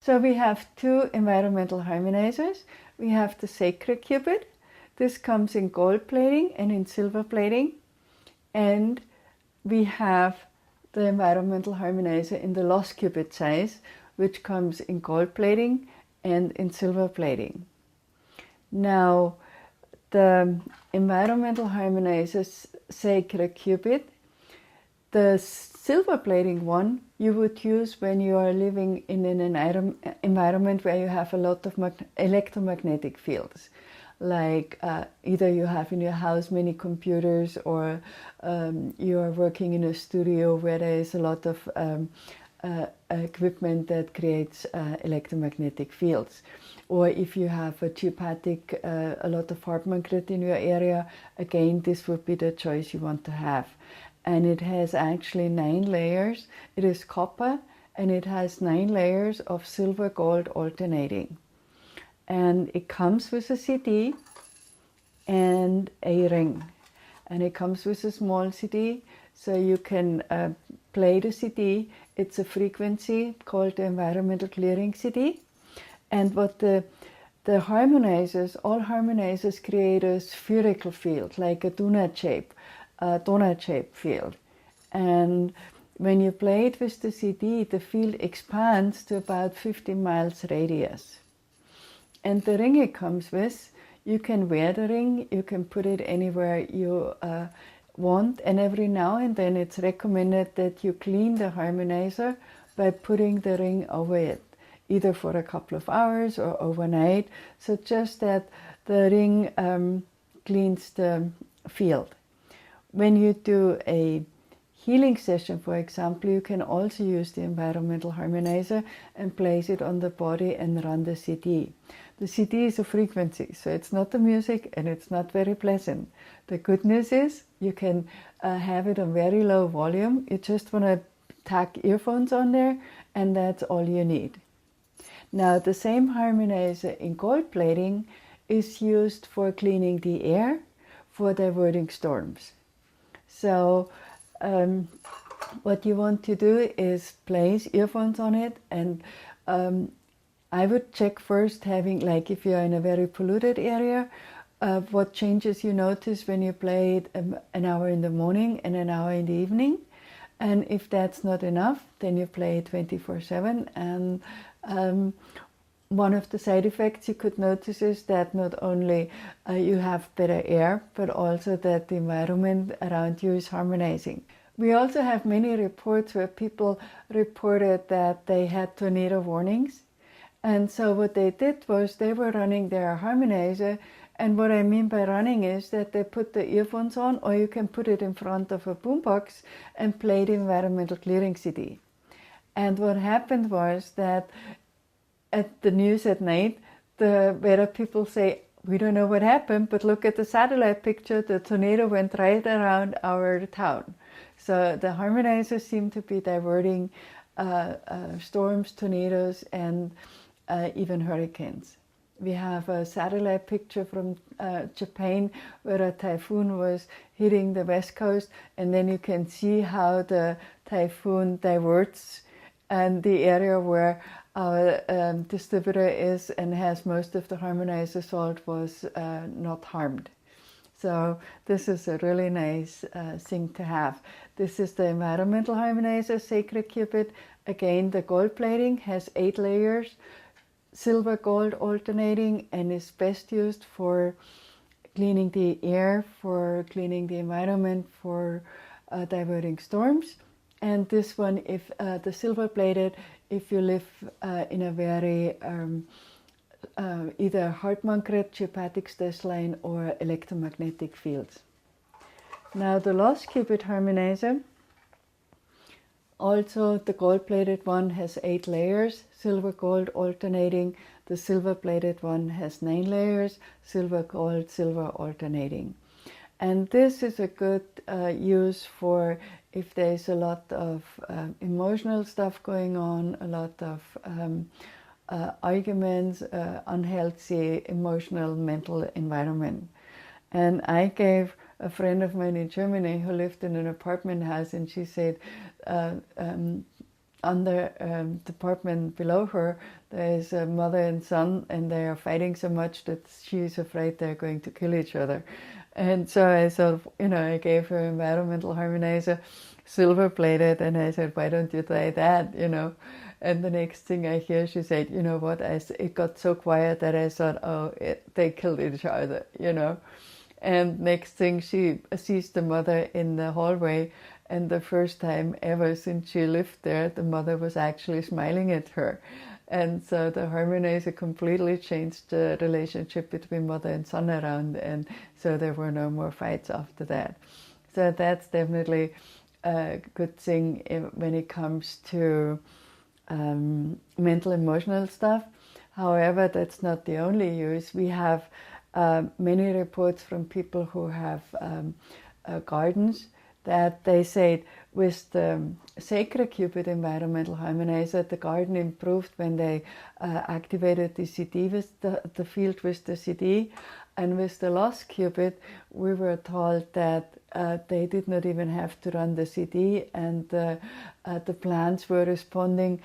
So we have two environmental harmonizers. We have the sacred Cubit. This comes in gold plating and in silver plating. And we have the environmental harmonizer in the lost Cubit size, which comes in gold plating and in silver plating. Now, the environmental harmonizers sacred Cubit, the silver plating one you would use when you are living in an environment where you have a lot of electromagnetic fields. Like either you have in your house many computers, or you are working in a studio where there is a lot of equipment that creates electromagnetic fields. Or if you have a geopathic, a lot of Hartmann grid in your area, again, this would be the choice you want to have. And it has actually 9 layers. It is copper, and it has 9 layers of silver gold alternating. And it comes with a CD and a ring. And it comes with a small CD, so you can play the CD. It's a frequency called the environmental clearing CD. And what the harmonizers, all harmonizers create a spherical field, like a donut shape field. And when you play it with the CD, the field expands to about 50 miles radius. And the ring it comes with, you can wear the ring, you can put it anywhere you want, and every now and then it's recommended that you clean the harmonizer by putting the ring over it, either for a couple of hours or overnight, so just that the ring cleans the field. When you do a healing session, for example, you can also use the environmental harmonizer and place it on the body and run the CD. The CD is a frequency, so it's not the music and it's not very pleasant. The good news is you can have it on very low volume. You just want to tack earphones on there, and that's all you need. Now, the same harmonizer in gold plating is used for cleaning the air, for diverting storms. So what you want to do is place earphones on it, and I would check first, having, like, if you're in a very polluted area, what changes you notice when you play it an hour in the morning and an hour in the evening. And if that's not enough, then you play it 24/7. And one of the side effects you could notice is that not only you have better air, but also that the environment around you is harmonizing. We also have many reports where people reported that they had tornado warnings. And so what they did was they were running their harmonizer, and what I mean by running is that they put the earphones on, or you can put it in front of a boombox and play the environmental clearing CD. And what happened was that at the news at night, the weather people say, we don't know what happened, but look at the satellite picture, the tornado went right around our town. So the harmonizers seem to be diverting storms, tornadoes, and even hurricanes. We have a satellite picture from Japan where a typhoon was hitting the west coast, and then you can see how the typhoon diverts, and the area where our distributor is and has most of the harmonizer sold was not harmed. So this is a really nice thing to have. This is the environmental harmonizer, Sacred Cubit. Again, the gold plating has 8 layers, silver gold alternating, and is best used for cleaning the air, for cleaning the environment, for diverting storms. And this one, if the silver plated, if you live in a very either Hartmann grid, geopathic stress line, or electromagnetic fields. Now the lost Cubit harmonizer, also the gold plated one has 8 layers, silver gold alternating. The silver plated one has 9 layers, silver gold, silver alternating. And this is a good use for if there's a lot of emotional stuff going on, a lot of arguments, unhealthy emotional, mental environment. And I gave a friend of mine in Germany who lived in an apartment house, and she said on the department below her, there's a mother and son, and they are fighting so much that she's afraid they're going to kill each other. And so I sort of, I gave her environmental harmonizer, silver plated, and I said, why don't you try that, And the next thing I hear, she said, you know what, it got so quiet that I thought, they killed each other, And next thing, she sees the mother in the hallway, and the first time ever since she lived there, the mother was actually smiling at her. And so the harmonizer completely changed the relationship between mother and son around, and so there were no more fights after that. So that's definitely a good thing when it comes to mental emotional stuff. However, that's not the only use. We have many reports from people who have gardens that they said with the sacred Cubit environmental harmonizer, the garden improved when they activated the CD with the field with the CD. And with the lost Cubit, we were told that they did not even have to run the CD, and the plants were responding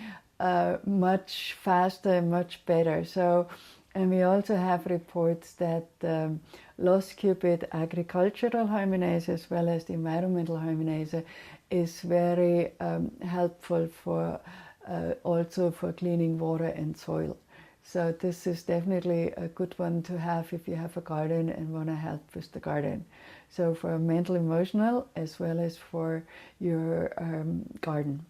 much faster and much better. So, and we also have reports that lost Cubit agricultural harmonizer as well as the environmental harmonizer is very helpful for also for cleaning water and soil. So this is definitely a good one to have if you have a garden and want to help with the garden. So for mental emotional as well as for your garden.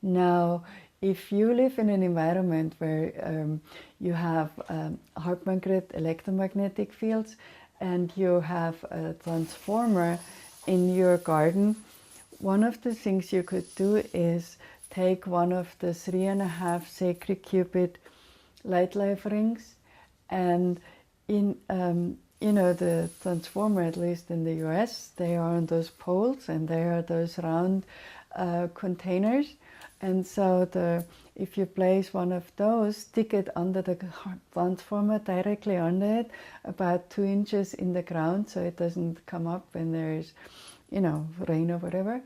Now, if you live in an environment where you have Hartmann grid electromagnetic fields and you have a transformer in your garden, one of the things you could do is take one of the 3.5 sacred Cubit light life rings, and in the transformer, at least in the US, they are on those poles and they are those round containers. And so if you place one of those, stick it under the transformer, directly under it, about 2 inches in the ground, so it doesn't come up when there's, rain or whatever,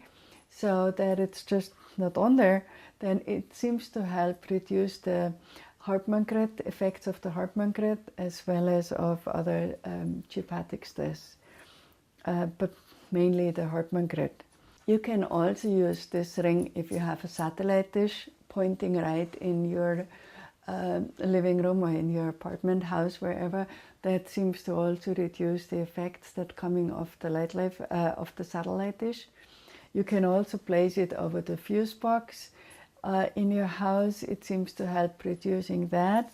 so that it's just not on there, then it seems to help reduce the Hartmann grid, effects of the Hartmann grid, as well as of other geopathic stress, but mainly the Hartmann grid. You can also use this ring if you have a satellite dish pointing right in your living room or in your apartment house, wherever. That seems to also reduce the effects that coming off the light life of the satellite dish. You can also place it over the fuse box in your house. It seems to help reducing that.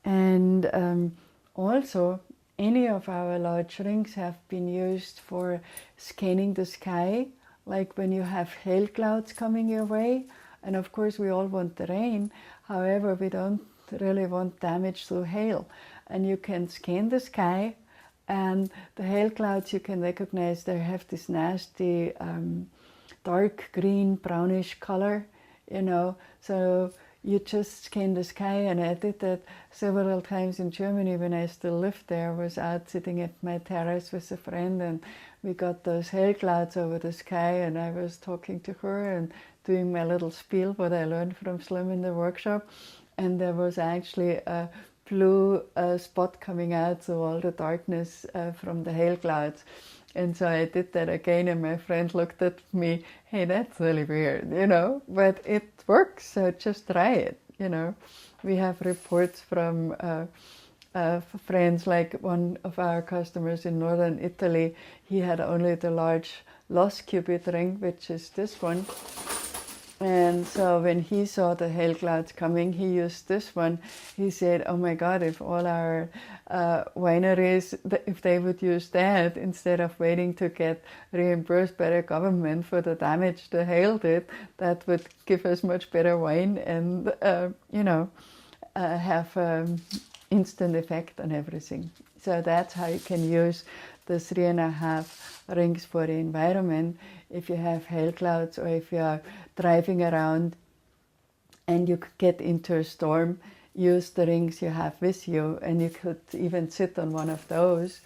And also, any of our large rings have been used for scanning the sky, like when you have hail clouds coming your way. And of course, we all want the rain. However, we don't really want damage through hail. And you can scan the sky, and the hail clouds, you can recognize they have this nasty dark green, brownish color, So you just scan the sky, and I did that several times in Germany when I still lived there. I was out sitting at my terrace with a friend, and we got those hail clouds over the sky, and I was talking to her and doing my little spiel, what I learned from Slim in the workshop. And there was actually a blue spot coming out, so all the darkness from the hail clouds. And so I did that again, and my friend looked at me, hey, that's really weird, but it works, so just try it, We have reports from friends, like one of our customers in northern Italy, he had only the large lost Cubit ring, which is this one. And so when he saw the hail clouds coming, he used this one. He said, oh my God, if all our wineries, if they would use that instead of waiting to get reimbursed by the government for the damage the hail did, that would give us much better wine and, have instant effect on everything. So that's how you can use the 3.5 rings for the environment. If you have hail clouds, or if you are driving around and you get into a storm, use the rings you have with you, and you could even sit on one of those,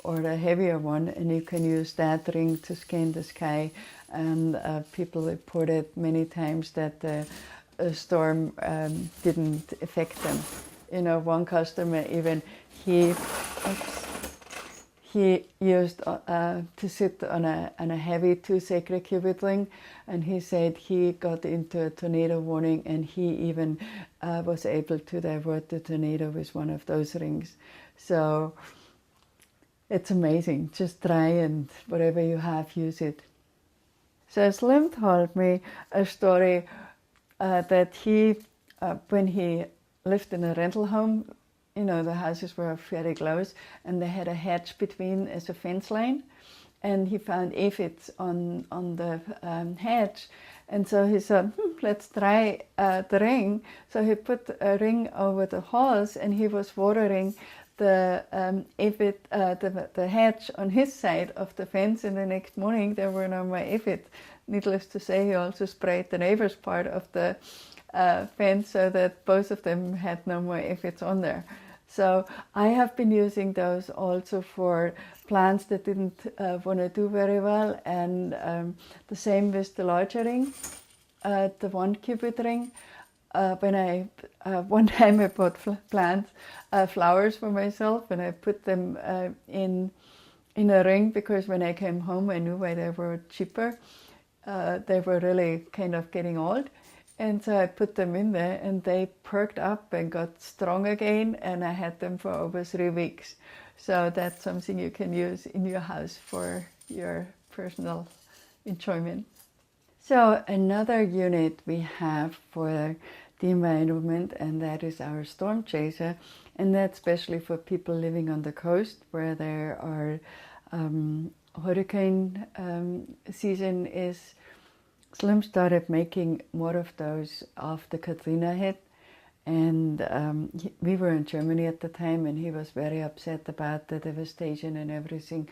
or a heavier one, and you can use that ring to scan the sky. And people reported many times that the storm didn't affect them. You know, one customer even, he used to sit on a heavy 2 sacred cubit ring, and he said he got into a tornado warning, and he even was able to divert the tornado with one of those rings. So it's amazing. Just try, and whatever you have, use it. So Slim told me a story that he, when he lived in a rental home, you know, the houses were very close, and they had a hedge between as a fence line, and he found aphids on the hedge, and so he said, let's try the ring. So he put a ring over the holes, and he was watering the aphid, the hedge on his side of the fence, and the next morning there were no more aphids. Needless to say, he also sprayed the neighbor's part of the fence so that both of them had no more aphids on there. So I have been using those also for plants that didn't want to do very well, and the same with the larger ring, the 1 cubit ring. When I one time I bought flowers for myself, and I put them in a ring, because when I came home I knew why they were cheaper. They were really kind of getting old. And so I put them in there, and they perked up and got strong again, and I had them for over 3 weeks. So that's something you can use in your house for your personal enjoyment. So another unit we have for the environment, and that is our storm chaser, and that's especially for people living on the coast where there are hurricane season is. Slim started making more of those after Katharina hit, and we were in Germany at the time, and he was very upset about the devastation and everything.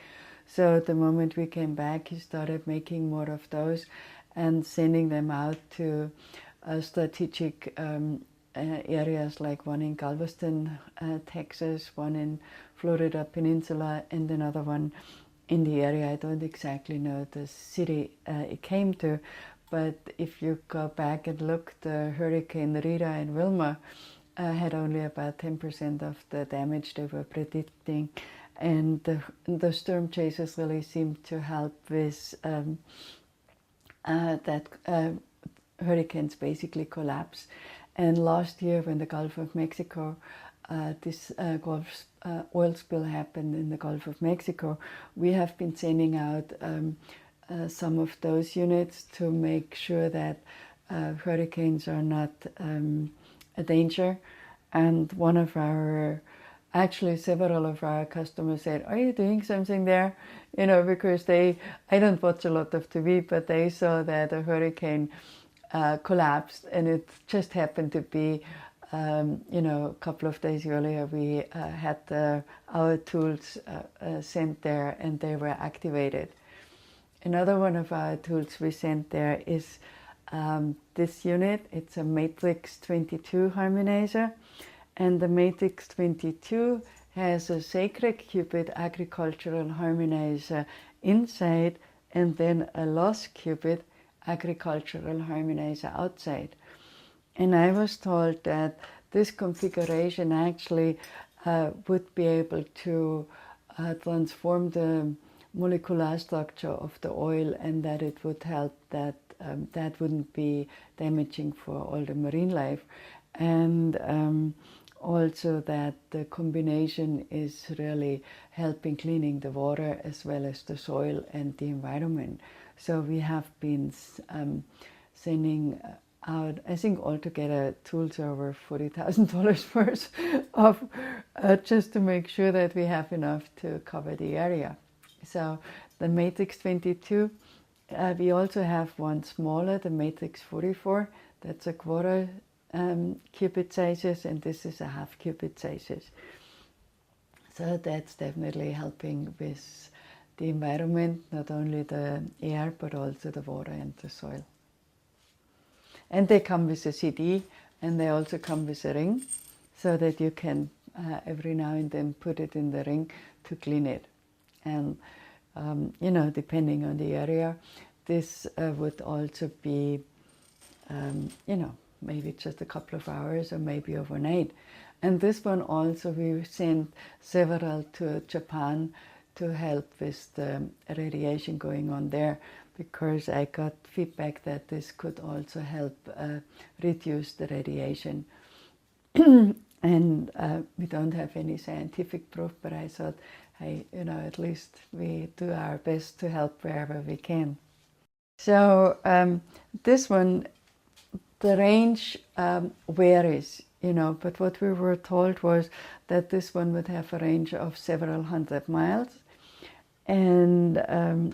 So the moment we came back, he started making more of those and sending them out to strategic areas, like one in Galveston, Texas, one in Florida Peninsula, and another one in the area. I don't exactly know the city it came to, but if you go back and look, the Hurricane Rita and Wilma had only about 10% of the damage they were predicting, and the storm chasers really seemed to help with that hurricanes basically collapse. And last year, when the Gulf of Mexico, this oil spill happened in the Gulf of Mexico, we have been sending out some of those units to make sure that hurricanes are not a danger. And actually several of our customers said, are you doing something there? You know, because I don't watch a lot of TV, but they saw that a hurricane collapsed, and it just happened to be you know, a couple of days earlier we had our tools sent there, and they were activated. Another one of our tools we sent there is this unit. It's a Matrix 22 harmonizer, and the Matrix 22 has a sacred Cubit agricultural harmonizer inside, and then a lost Cubit agricultural harmonizer outside. And I was told that this configuration actually would be able to transform the molecular structure of the oil, and that it would help that that wouldn't be damaging for all the marine life. And also that the combination is really helping cleaning the water as well as the soil and the environment. So we have been sending out, I think altogether tools are over $40,000 worth of just to make sure that we have enough to cover the area. So the Matrix 22, we also have one smaller, the Matrix 44. That's a quarter cubit sizes, and this is a half cubit sizes. So that's definitely helping with the environment, not only the air, but also the water and the soil. And they come with a CD, and they also come with a ring, so that you can every now and then put it in the ring to clean it. and you know, depending on the area, this would also be you know, maybe just a couple of hours or maybe overnight. And this one also we sent several to Japan to help with the radiation going on there, because I got feedback that this could also help reduce the radiation. And we don't have any scientific proof, but I thought, hey, you know, at least we do our best to help wherever we can. So this one, the range varies, you know, but what we were told was that this one would have a range of several hundred miles, and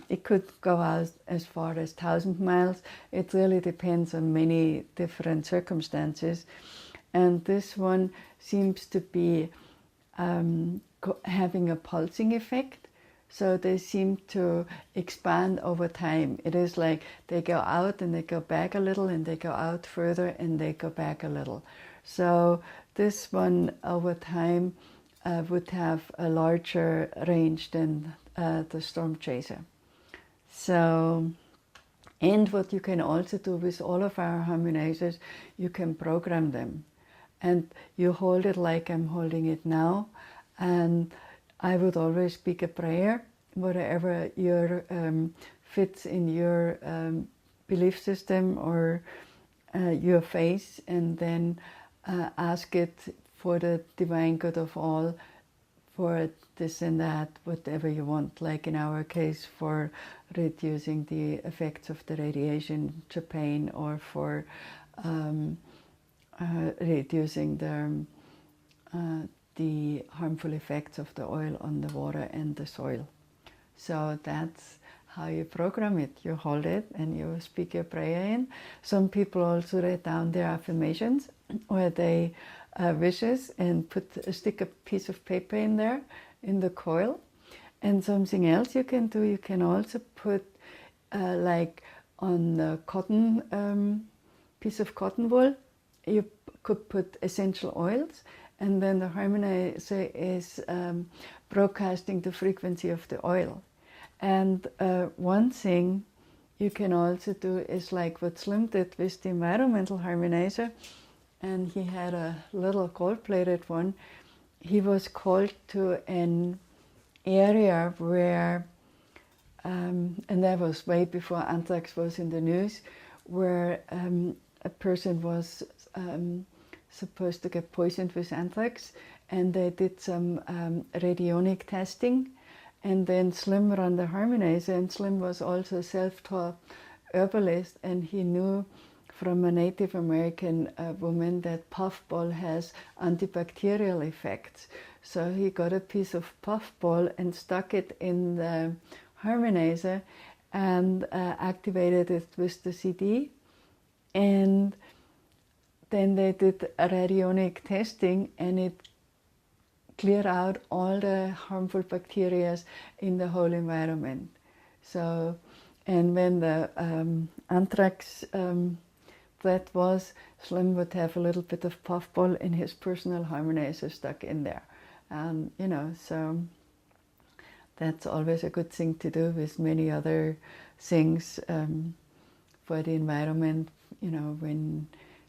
it could go out as far as 1,000 miles. It really depends on many different circumstances, and this one seems to be having a pulsing effect. So they seem to expand over time. It is like they go out and they go back a little, and they go out further and they go back a little. So this one over time would have a larger range than the Storm Chaser. So, and what you can also do with all of our harmonizers, you can program them. And you hold it like I'm holding it now, and I would always speak a prayer, whatever your fits in your belief system or your faith, and then ask it for the divine good of all, for this and that, whatever you want. Like in our case, for reducing the effects of the radiation to pain, or for reducing the harmful effects of the oil on the water and the soil. So that's how you program it. You hold it and you speak your prayer in. Some people also write down their affirmations or their wishes and stick a piece of paper in there in the coil. And something else you can do, you can also put like on the cotton, piece of cotton wool, you could put essential oils, and then the harmonizer is broadcasting the frequency of the oil. And one thing you can also do is like what Slim did with the environmental harmonizer, and he had a little gold-plated one. He was called to an area where, and that was way before anthrax was in the news, where a person was supposed to get poisoned with anthrax, and they did some radionic testing, and then Slim ran the harmonizer, and Slim was also a self-taught herbalist, and he knew from a Native American woman that puffball has antibacterial effects. So he got a piece of puffball and stuck it in the harmonizer and activated it with the CD, and then they did a radionic testing, and it cleared out all the harmful bacteria in the whole environment. So, and when the anthrax threat was, Slim would have a little bit of puffball in his personal harmonizer stuck in there. And, you know, so that's always a good thing to do with many other things for the environment, you know, when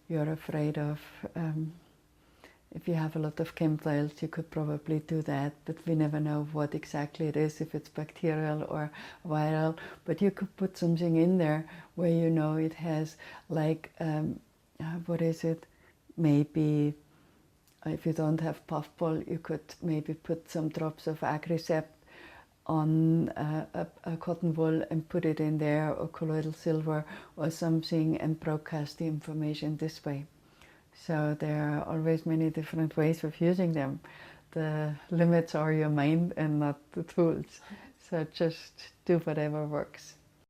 you're afraid of, if you have a lot of chemtrails, you could probably do that, but we never know what exactly it is, if it's bacterial or viral. But you could put something in there where you know it has, like, what is it? Maybe if you don't have puffball, you could maybe put some drops of Agricept on a cotton wool and put it in there, or colloidal silver or something, and broadcast the information this way. So there are always many different ways of using them. The limits are your mind and not the tools. So just do whatever works.